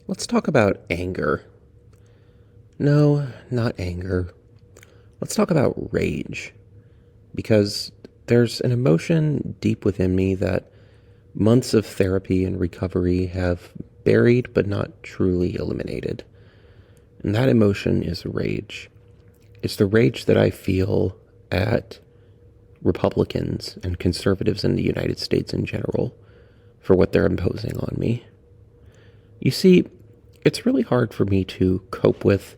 Let's talk about anger. No, not anger. Let's talk about rage. Because there's an emotion deep within me that months of therapy and recovery have buried but not truly eliminated. And that emotion is rage. It's the rage that I feel at Republicans and conservatives in the United States in general for what they're imposing on me. You see, it's really hard for me to cope with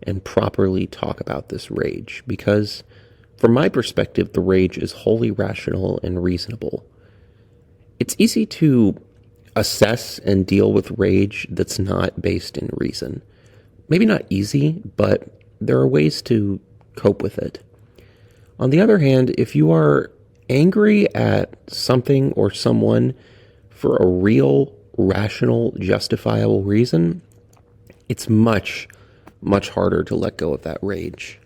and properly talk about this rage because, from my perspective, the rage is wholly rational and reasonable. It's easy to assess and deal with rage that's not based in reason. Maybe not easy, but there are ways to cope with it. On the other hand, if you are angry at something or someone for a real, rational, justifiable reason, it's much, much harder to let go of that rage.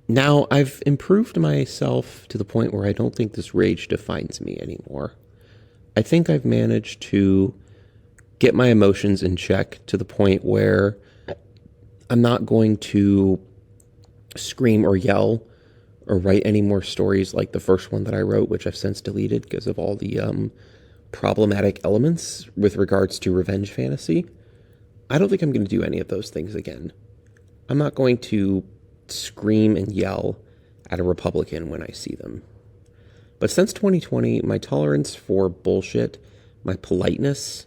Now, I've improved myself to the point where I don't think this rage defines me anymore. I think I've managed to get my emotions in check to the point where I'm not going to scream or yell or write any more stories like the first one that I wrote, which I've since deleted because of all the problematic elements with regards to revenge fantasy. I don't think I'm going to do any of those things again. I'm not going to scream and yell at a Republican when I see them. But since 2020, my tolerance for bullshit, my politeness,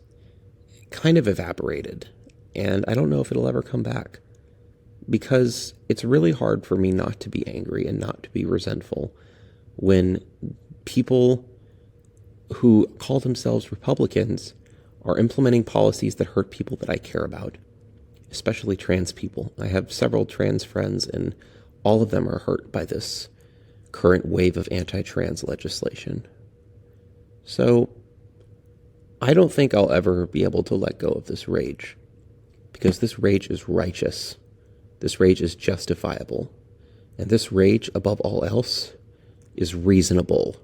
kind of evaporated. And I don't know if it'll ever come back. Because it's really hard for me not to be angry and not to be resentful when people who call themselves Republicans are implementing policies that hurt people that I care about, especially trans people. I have several trans friends, and all of them are hurt by this current wave of anti-trans legislation. So I don't think I'll ever be able to let go of this rage, because this rage is righteous. This rage is justifiable. And this rage, above all else, is reasonable.